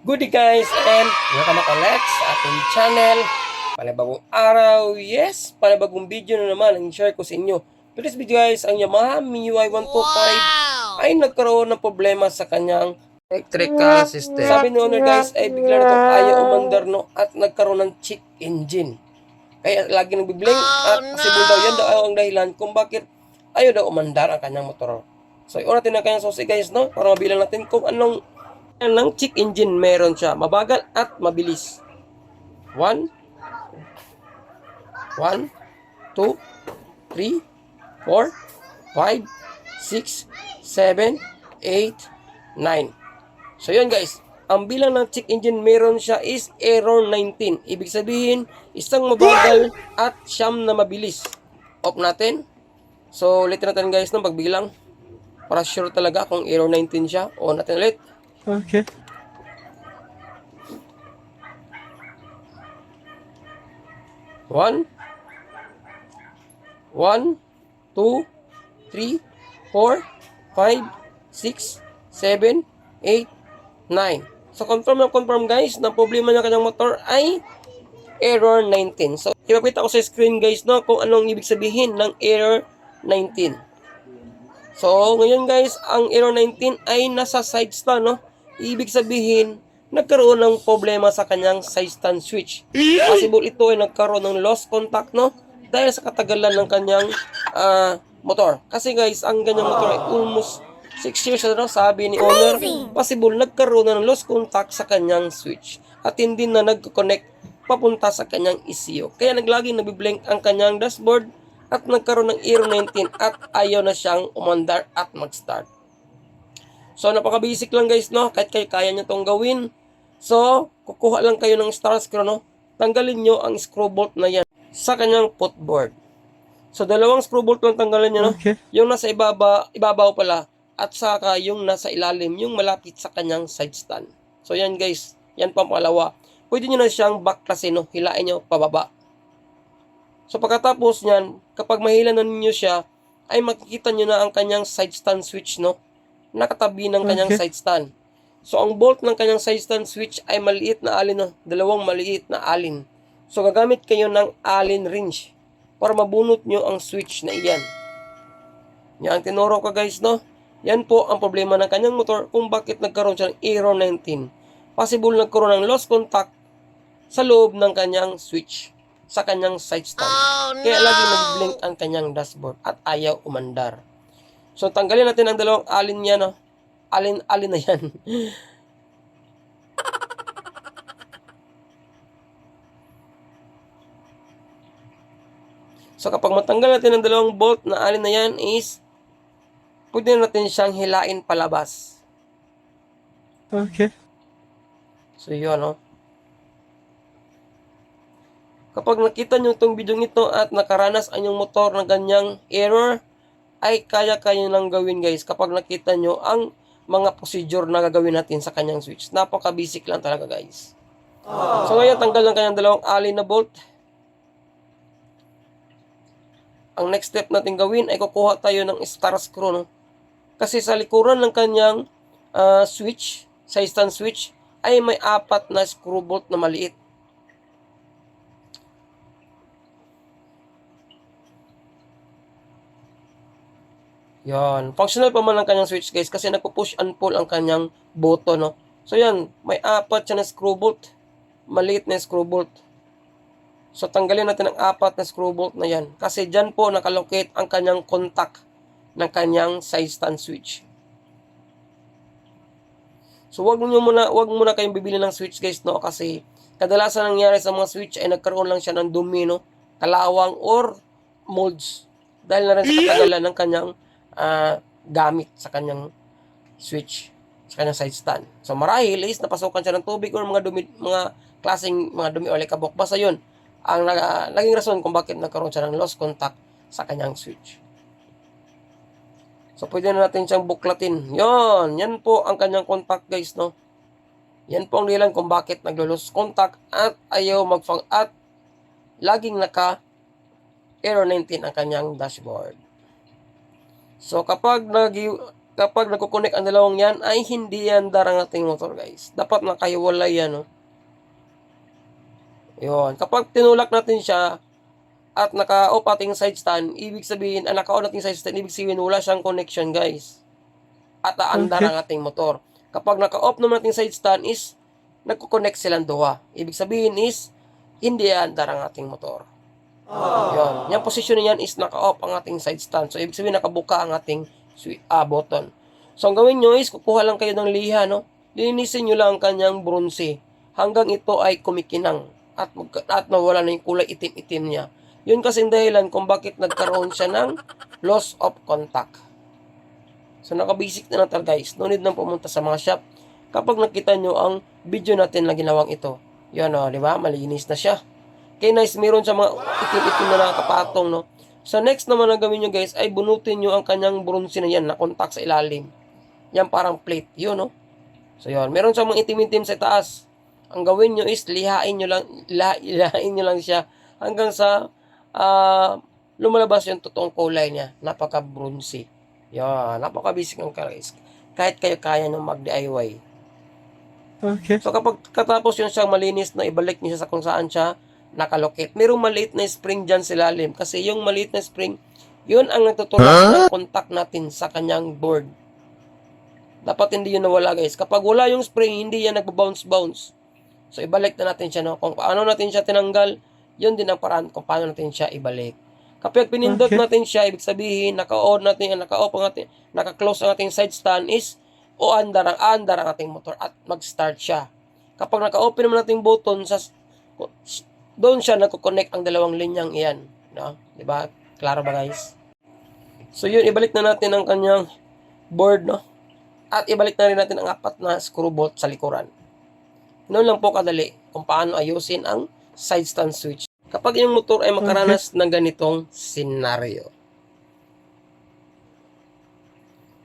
Good day guys, and welcome back ulit sa ating channel. Panibagong araw, yes, panibagong video na naman ang share ko sa inyo. Today's video guys, ang Yamaha MIUI 125 ay nagkaroon ng problema sa kanyang electrical system. Sabi ni owner guys, ay bigla na itong ayaw umandar no, at nagkaroon ng check engine. Kaya lagi nagbiblink at possible daw yan daw ang dahilan kung bakit ayaw daw umandar ang kanyang motor. So, iuna natin ang kanyang susi guys no, para mabilang natin kung anong ng check engine meron siya. Mabagal at mabilis. 1, 2, 3, 4, 5, 6, 7, 8, 9. So yun guys, ang bilang ng check engine meron siya is error 19. Ibig sabihin, isang mabagal at siyam na mabilis. Off natin. So ulitin natin guys ng pagbilang. Para sure talaga kung error 19 siya. On natin ulit. Okay. One, 2, 3, 4, 5, 6, 7, 8, 9. So confirm na confirm guys na problema ng kanyang motor ay error 19. So ipapakita ko sa screen guys no kung anong ibig sabihin ng error 19. So ngayon guys, ang error 19 ay nasa side stand no. Ibig sabihin, nagkaroon ng problema sa kanyang side stand switch. Possible ito ay nagkaroon ng lost contact, no? Dahil sa katagalan ng kanyang motor. Kasi guys, ang ganyang motor ay almost 6 years na, sabi ni owner. Possible nagkaroon na ng lost contact sa kanyang switch. At hindi na nag-connect papunta sa kanyang ECU. Kaya naglaging nabiblink ang kanyang dashboard at nagkaroon ng error 19 at ayaw na siyang umandar at mag-start. So, napaka-basic lang guys, no? Kahit kayo kaya nyo itong gawin. So, kukuha lang kayo ng star screw, no? Tanggalin nyo ang screw bolt na yan sa kanyang footboard. So, dalawang screw bolt lang tanggalin nyo, no? Okay. Yung nasa ibabaw pala, at saka yung nasa ilalim, yung malapit sa kanyang side stand. So, yan guys. Yan pa ang pangalawa. Pwede nyo na siyang backlasin, no? Hilain nyo pababa. So, pagkatapos nyan, kapag mahila na ninyo siya, ay makikita nyo na ang kanyang side stand switch, no? Nakatabi ng kanyang side stand. So, ang bolt ng kanyang side stand switch ay maliit na alin, no? Dalawang maliit na alin. So, gagamit kayo ng allen wrench para mabunot nyo ang switch na iyan. Yan ang tinuro ko guys, no? Yan po ang problema ng kanyang motor kung bakit nagkaroon siya ng error 19. Possible nagkaroon ng lost contact sa loob ng kanyang switch sa kanyang side stand. Kaya lagi nag-blink ang kanyang dashboard at ayaw umandar. So, tanggalin natin ang dalawang alin niya, no? Alin na yan. So, kapag matanggal natin ang dalawang bolt na alin na yan is, pwede natin siyang hilain palabas. Okay. So, yun, no? Kapag nakita nyo itong video ito at nakaranas ang inyong motor ng ganyang error, ay kaya lang gawin guys kapag nakita nyo ang mga procedure na gagawin natin sa kanyang switch. Napaka-basic lang talaga guys. So ngayon, tanggal ng kanyang dalawang alin na bolt. Ang next step natin gawin ay kukuha tayo ng star screw. No? Kasi sa likuran ng kanyang switch, side stand switch, ay may 4 na screw bolt na maliit. Yan. Functional pa man ang kanyang switch guys kasi nagpo-push and pull ang kanyang button, no? So yan, may 4 siya na screw bolt. Maliit na screw bolt. So tanggalin natin ang 4 na screw bolt na yan. Kasi dyan po nakalocate ang kanyang contact ng kanyang side stand switch. So wag muna kayong bibili ng switch guys, no? Kasi kadalasan nangyari sa mga switch ay nagkaroon lang siya ng dumi, no? Kalawang or molds. Dahil na rin sa katagalan ng kanyang gamit sa kanyang switch, sa kanyang side stand. So marahil is napasukan siya ng tubig or mga klaseng mga dumi o likabok. Basta yun ang naging rason kung bakit nagkaroon siya ng lost contact sa kanyang switch. So pwede na natin siyang buklatin. Yan po ang kanyang contact guys, no? Yan po ang dahilan kung bakit naglo-lost contact at ayaw at laging naka error 19 ang kanyang dashboard. So kapag kapag nagkukonek ang dalawang yan, ay hindi yan darang ating motor, guys. Dapat nakahiwalay yan, no? Yun. Kapag tinulak natin siya, at naka-off ating side stand, ibig sabihin, naka-on ating side stand, ibig sabihin, wala siyang connection, guys. At aandar Okay. ang ating motor. Kapag naka-off naman ating side stand is, nagko-connect silang duha. Ibig sabihin is, hindi aandar ang ating motor. Yun. Yung position niyan is naka-off ang ating side stand. So, ibig sabihin, nakabuka ang ating button. So, ang gawin nyo is, kukuha lang kayo ng liha, no? Linisin nyo lang ang kanyang bronze hanggang ito ay kumikinang at nawala na yung kulay itim-itim niya. Yun kasing dahilan kung bakit nagkaroon siya ng loss of contact. So, naka-basic na natin, guys. No need nang pumunta sa mga shop. Kapag nakita nyo ang video natin na ginawang ito, yun, o, di ba? Malinis na siya. Okay, nice. Meron siya mga itim-itim na nakakapatong, no? So, next naman na gawin nyo, guys, ay bunutin nyo ang kanyang bronze na yan na contact sa ilalim. Yan parang plate. Yun, no? So, yun. Meron siya mga itim-itim sa taas. Ang gawin nyo is lihain nyo lang siya hanggang sa lumalabas yung totoong kulay niya. Napaka-bronzy. Yan. Napaka-basic ng guys. Kahit kayo kaya nyo mag-DIY. Okay. So, kapag katapos yun siyang malinis na ibalik niyo siya sa kung saan siya nakalocate. Merong maliit na spring dyan sa ilalim. Kasi yung maliit na spring, yun ang nagtutulak ng contact natin sa kanyang board. Dapat hindi yun nawala, guys. Kapag wala yung spring, hindi yan nagbabounce-bounce. So, ibalik na natin siya, no? Kung paano natin siya tinanggal, yun din ang paraan kung paano natin siya ibalik. Kapag pinindot natin siya, ibig sabihin, naka-on natin, naka-off ang ating, naka-close ang ating side stand is, aandar ang ating motor at mag-start siya. Kapag naka-open naman natin button, doon siya nagko-connect ang dalawang linyang iyan. No? Diba? Klaro ba, guys? So, yun, ibalik na natin ang kanyang board, no? At ibalik na rin natin ang 4 na screw bolt sa likuran. Noon lang po kadali kung paano ayusin ang side stand switch kapag yung motor ay makaranas ng ganitong senaryo.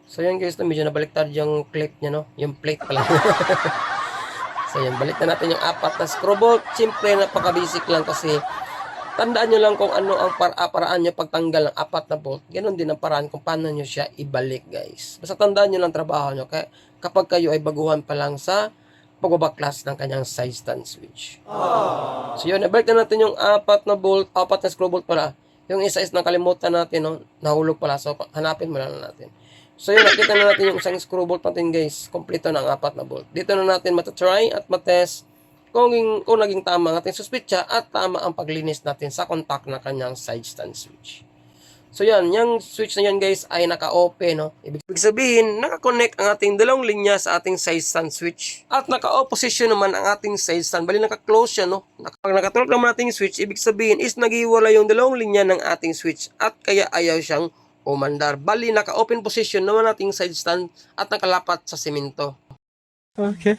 So yan, guys, medyo nabaliktad yung clip niya, no? Yung plate pala. So yan, balik na natin yung 4 na screw bolt. Siyempre, napaka-basic lang kasi tandaan nyo lang kung ano ang paraan nyo pagtanggal ng 4 na bolt. Ganon din ang paraan kung paano nyo siya ibalik, guys. Basta tandaan nyo lang trabaho nyo kapag kayo ay baguhan pa lang sa pagbabaklas ng kanyang side stand switch. So yun, nabalik na natin yung 4 na bolt, 4 na screw bolt pala. Yung isa is nakalimutan natin, no? Nahulog pala. So hanapin mo lang natin. So yun, nakita na natin yung isang screw bolt natin, guys. Kompleto ng 4 na bolt. Dito na natin matatry at matest kung naging tama ang ating suspitsa at tama ang paglinis natin sa contact ng kanyang side stand switch. So yan, yung switch na yan, guys, ay naka-open, no? Ibig sabihin, naka-connect ang ating dalawang linya sa ating side stand switch. At naka-opposition naman ang ating side stand. Bali, naka-close siya, no? Pag nakatulak naman ating switch, ibig sabihin is naghiwala yung dalawang linya ng ating switch at kaya ayaw siyang umandar. Bali, naka-open position naman ating side stand at nakalapat sa semento. Okay.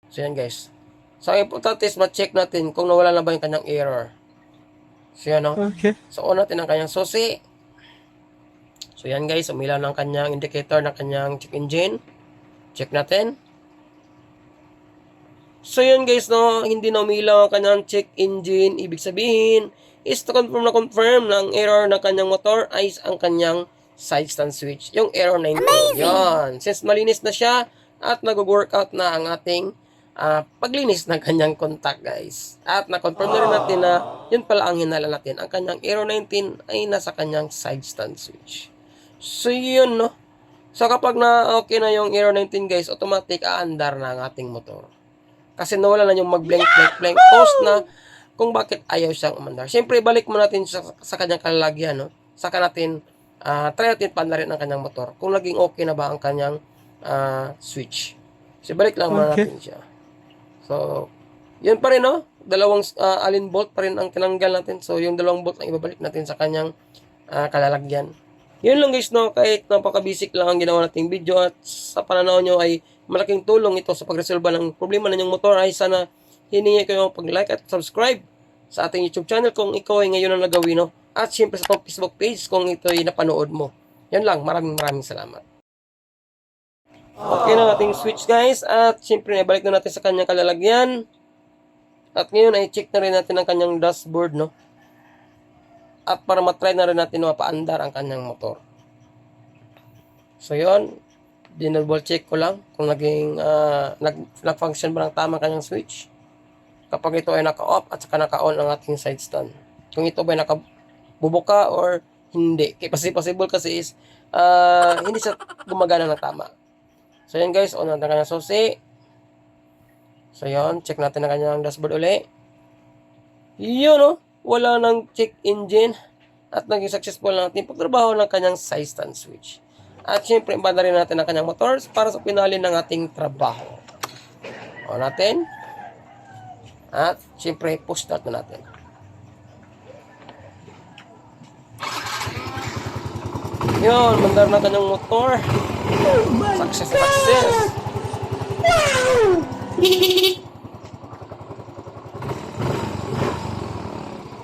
So yan, guys. So, ang importante is ma-check natin kung nawala na ba yung kanyang error. So yan, no? Okay. So, on natin ang kanyang susi. So, yan, guys. Umilaw ng kanyang indicator ng kanyang check engine. Check natin. So, yan, guys, no? Hindi na umilaw ang kanyang check engine. Ibig sabihin is to confirm na ang error ng kanyang motor ay ang kanyang side stand switch. Yung error 19. Yan. Since malinis na siya at nag-workout na ang ating paglinis ng kanyang contact, guys. At na-confirm na rin natin na yun pala ang hinala natin. Ang kanyang error 19 ay nasa kanyang side stand switch. So, yun, no? So, kapag okay na yung error 19, guys, automatic aandar na ang ating motor. Kasi nawala na yung mag-blank post na kung bakit ayaw siyang umandar. Siyempre, balik mo natin sa kanyang kalalagyan, no? Saka natin, try natin pandarin ang kanyang motor. Kung naging okay na ba ang kanyang switch. So, balik lang muna natin siya. So, yun pa rin, no? Dalawang allen bolt pa rin ang tinanggal natin. So, yung dalawang bolt ang ibabalik natin sa kanyang kalalagyan. Yun lang, guys, no? Kahit napaka-basic lang ang ginawa nating video at sa pananaw nyo ay malaking tulong ito sa pagresolba ng problema ng inyong motor, ay sana hiningi kayo pag-like at subscribe sa ating YouTube channel kung ikaw ay ngayon ang nagawin, no? At syempre sa itong Facebook page kung ito ay napanood mo. Yan lang. Maraming salamat. Okay na ating switch, guys. At syempre, ibalik na natin sa kanyang kalalagyan. At ngayon ay check na rin natin ang kanyang dashboard, no? At para matry na rin natin mapaandar ang kanyang motor. So yun, dinouble check ko lang kung naging nag-function ba ng tama kanyang switch. Kapag ito ay naka-off at saka naka-on ang ating side stand. Kung ito ba ay nakabubuka or hindi. Kasi possible kasi is hindi siya gumagana ng tama. So yan guys, on natin kanyang susi. So yun, check natin ang kanyang dashboard uli. Yun oh, wala nang check engine at naging successful ang ating pagtrabaho ng kanyang side stand switch. At syempre, ibanda rin natin ang kanyang motors para sa pinali ng ating trabaho. On natin. At syempre, push start na natin. Yun, mandar na kanyang motor. Success.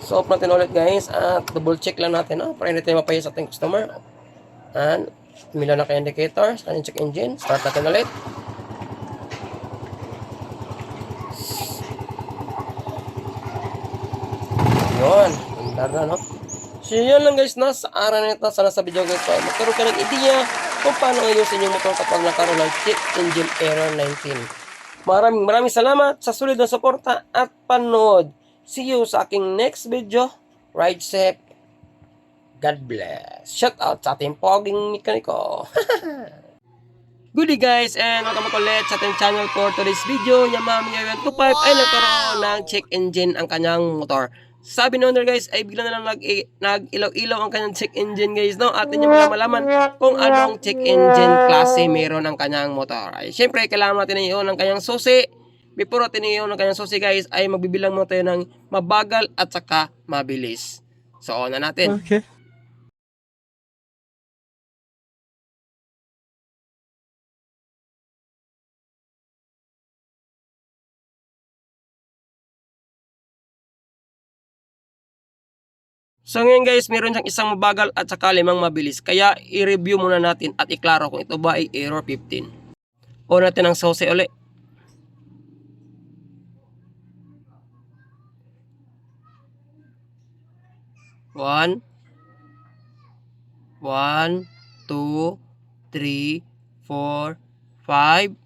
So, off natin ulit guys. At double check lang natin para hindi tayo mapaya sa ating customer. And, mila na kayo indicators. Kanyang check engine. Start natin ulit. Yun, mandar na So, yun lang guys na sa araw na ito. Sana sa video guys ay magkaroon ka ng idea kung paano ayusin yung motor kapag nakaroon ng check engine error 19. Maraming salamat sa sulit na suporta at panood. See you sa aking next video. Ride safe. God bless. Shout out sa ating poging mekaniko. Goodie guys, and welcome back ulit sa ating channel for today's video. Yamaha Mia 125 ay nagkaroon ng check engine ang kanyang motor. Sabi ng owner guys ay bigla na lang nag-ilaw-ilaw ang kanyang check engine guys, no? Atin nyo malaman kung anong check engine klase meron ang kanyang motor. Ay, syempre kailangan natin iyon ang kanyang susi. Before natin iyon ang kanyang susi guys ay magbibilang muna tayo ng mabagal at saka mabilis. So on na natin. Okay. So ngayon guys, meron siyang isang mabagal at saka 5 mabilis. Kaya i-review muna natin at iklaro kung ito ba ay error 15. On natin ang susi ulit. One, 2, 3, 4, 5.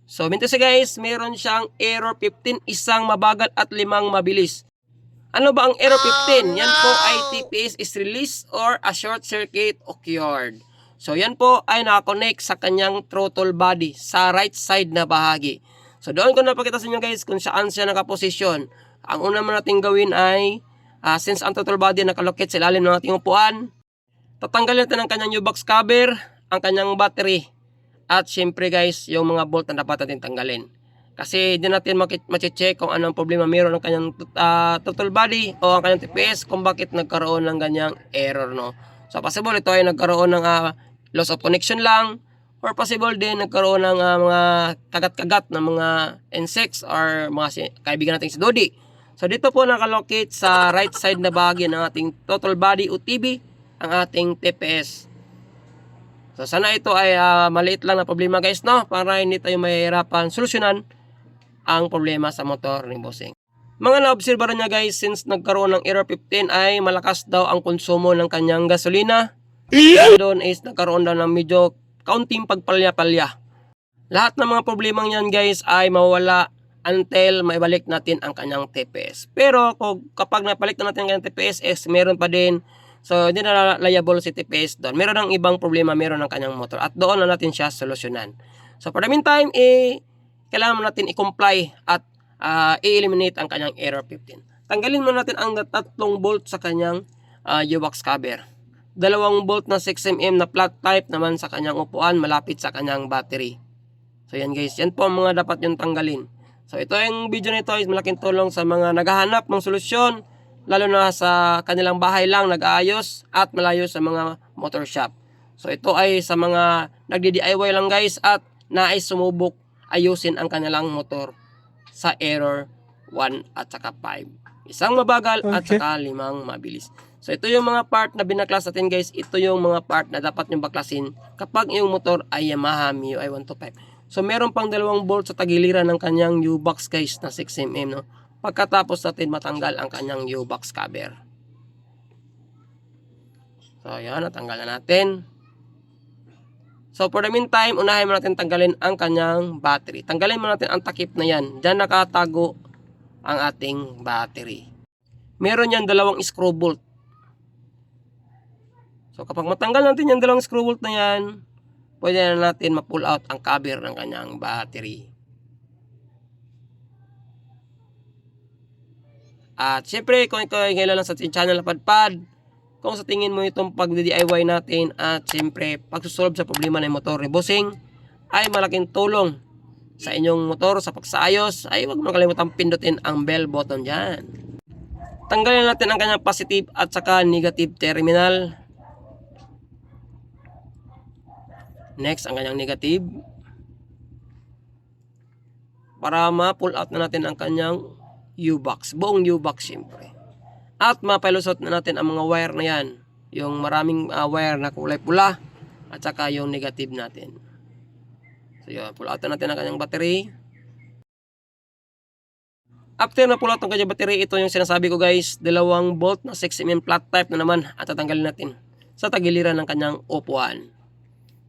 So, minto siya guys, meron siyang error 15, isang mabagal at 5 mabilis. Ano ba ang error 15? Yan po ay TPS is released or a short circuit occurred. So, yan po ay nakakonect sa kanyang throttle body sa right side na bahagi. So, doon ko napakita sa inyo guys kung saan siya nakaposisyon. Ang una mo natin gawin ay, since ang throttle body nakalocate sa ilalim ng ating upuan, tatanggalin natin ang kanyang U-box cover, ang kanyang battery, at syempre guys, yung mga bolt na dapat natin tanggalin. Kasi hindi natin mache-check kung anong problema meron ng kanyang throttle body o ang kanyang TPS kung bakit nagkaroon ng ganyang error, no. So possible ito ay nagkaroon ng loss of connection lang, or possible din nagkaroon ng mga kagat-kagat ng mga insects or mga kaibigan natin si Dodi. So dito po nakalocate sa right side na bahagi ng ating throttle body o TB ang ating TPS. So sana ito ay maliit lang na problema guys, no, para hindi tayo mahihirapan solusyonan ang problema sa motor ni Bossing. Mga naobserbahan niya guys, since nagkaroon ng error 15 ay malakas daw ang konsumo ng kanyang gasolina. Doon is nagkaroon daw ng medyo kaunting pagpalya-palya. Lahat ng mga problemang yan guys ay mawala until maibalik natin ang kanyang TPS. Pero kapag napalik na natin ang kanyang TPS, meron pa din. So hindi na liable si TPS doon. Meron ng ibang problema, meron ng kanyang motor. At doon na natin siya solusyonan. So for the meantime, kailangan natin i-comply at i-eliminate ang kanyang error 15. Tanggalin muna natin ang 3 bolt sa kanyang U-box cover. 2 bolt na 6mm na flat type naman sa kanyang upuan malapit sa kanyang battery. So yan guys, yan po ang mga dapat yung tanggalin. So ito yung video nito is malaking tulong sa mga naghahanap ng solusyon, lalo na sa kanilang bahay lang nag-aayos at malayo sa mga motor shop. So ito ay sa mga nagdi-DIY lang guys at nais sumubok ayusin ang kanilang motor sa error 1 at saka 5. Isang mabagal at saka 5 mabilis. So ito yung mga part na binaklas natin guys. Ito yung mga part na dapat yung baklasin kapag yung motor ay Yamaha MIUI 125. So meron pang 2 bolt sa tagiliran ng kanyang U-box guys na 6mm, no. Pagkatapos natin matanggal ang kanyang U-box cover. So yan, natanggal na natin. So for the meantime, unahin mo natin tanggalin ang kanyang battery. Tanggalin mo natin ang takip na yan. Diyan nakatago ang ating battery. Meron yan dalawang screw bolt. So kapag matanggal natin yung dalawang screw bolt na yan, pwede na natin ma-pull out ang cover ng kanyang battery. At syempre, kung ikaw ay ngayon lang sa channel na Padpad, kung sa tingin mo itong pag-DIY natin at syempre pagsusolve sa problema ng motor ni Bossing ay malaking tulong sa inyong motor sa pagsaayos, ay huwag mo kalimutan pindutin ang bell button dyan. Tanggalin natin ang kanyang positive at saka negative terminal. Next, ang kanyang negative. Para ma-pull out na natin ang kanyang U-box. Buong U-box syempre. At mapalusot na natin ang mga wire na yan. Yung maraming wire na kulay pula. At saka yung negative natin. So yun, pull out na natin ang kanyang battery. After na pull out ang kanyang battery, ito yung sinasabi ko guys. Dalawang bolt na 6mm flat type na naman. At tatanggalin natin sa tagiliran ng kanyang upuan.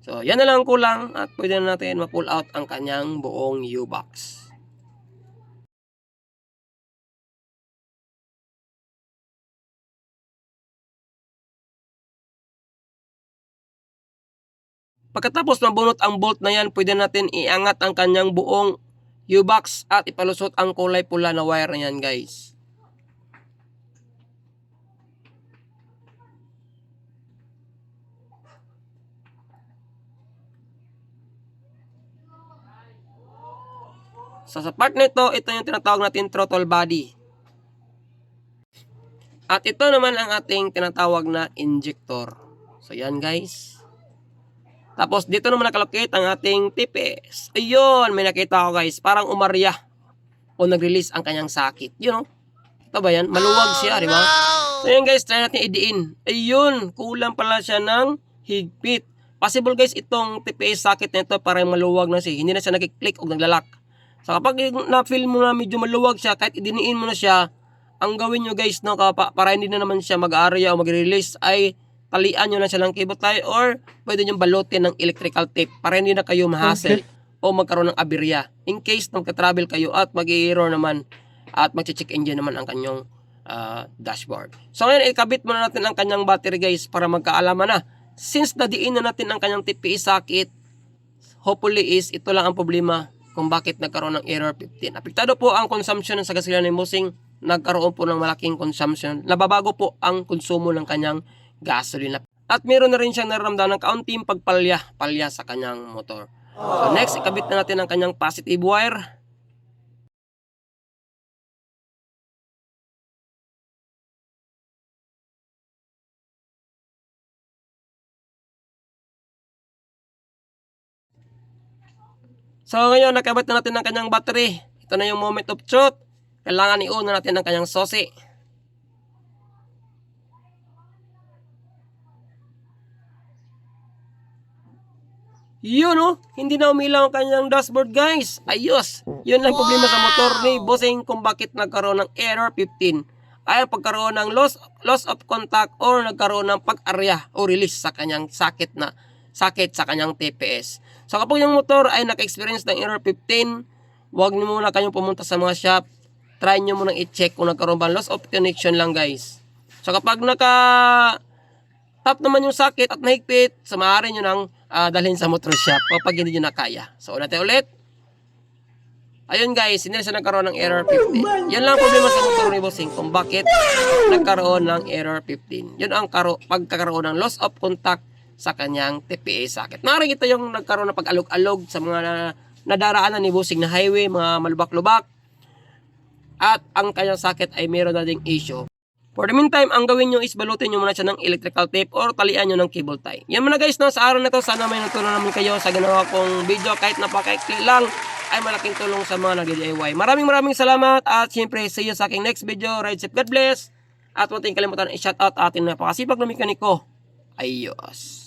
So yan na lang kulang. At pwede na natin ma-pull out ang kanyang buong U-box. Pagkatapos mabunot ang bolt na yan, pwede natin iangat ang kanyang buong U-box at ipalusot ang kulay pula na wire na yan guys. So sa part nito, ito yung tinatawag natin throttle body. At ito naman ang ating tinatawag na injector. So yan guys. Tapos dito naman nakalocate ang ating TPS. Ayun, may nakita ko guys. Parang umarya o nag-release ang kanyang sakit. Yun o. Ito ba yan? Maluwag siya, di ba? So yan guys, try natin idiin. Ayun, kulang pala siya ng higpit. Possible guys, itong TPS socket na ito parang maluwag na siya. Hindi na siya nag-click o naglalak. So kapag na-feel mo na medyo maluwag siya, kahit idiniin mo na siya, ang gawin nyo guys, no, para hindi na naman siya mag-area o mag-release, ay talian nyo lang siya ng cable tie or pwede nyo balutin ng electrical tape para hindi na kayo ma-hassle o magkaroon ng aberya. In case magka-travel kayo at mag-i-error naman at mag-check engine naman ang kanyang dashboard. So ngayon, ikabit muna natin ang kanyang battery guys para magkaalaman na. Since nadiin na natin ang kanyang TPS socket, hopefully is ito lang ang problema kung bakit nagkaroon ng error 15. Apektado po ang consumption sa gasolina ni Bossing. Nagkaroon po ng malaking consumption. Nababago po ang konsumo ng kanyang gasolina. At meron na rin siyang nararamdaman ng kaunting pagpalya sa kanyang motor. So next, ikabit na natin ang kanyang positive wire. So ngayon, nakabit na natin ang kanyang battery. Ito na yung moment of truth. Kailangan iuna natin ang kanyang sosi. Yun oh, hindi na umilaw ang kanyang dashboard guys. Ayos. Yun lang problema sa motor ni Bossing kung bakit nagkaroon ng error 15. Ay ang pagkaroon ng loss of contact or nagkaroon ng pag-arya o release sa kanyang sakit sa kanyang TPS. So kapag yung motor ay naka-experience ng error 15, huwag niyo muna kayong pumunta sa mga shop. Try nyo munang i-check kung nagkaroon ba loss of connection lang guys. So kapag naka-tap naman yung sakit at nahigpit, maaari nyo nang dalhin sa motor shop kapag hindi nyo na kaya. So ulit ulit. Ayun guys, hindi na siya nagkaroon ng error 15. Yan lang problema sa motor ni Bossing kung bakit nagkaroon ng error 15. Yun ang pagkakaroon ng loss of contact sa kanyang TPS socket. Maaaring ito yung nagkaroon ng pag-alog-alog sa mga nadaraanan ni Bossing na highway, mga malubak-lubak. At ang kanyang socket ay meron na ding issue. For the meantime, ang gawin nyo is balutin nyo muna siya ng electrical tape or talian nyo ng cable tie. Yan muna guys, no, sa araw na to, sana may natulong naman kayo sa ginawa kong video. Kahit napaka-ikli lang, ay malaking tulong sa mga nag-DIY. Maraming salamat at siyempre, see you sa aking next video. Ride safe, God bless. At huwag tayong kalimutan i-shoutout ating napakasipag na mekaniko. Ayos.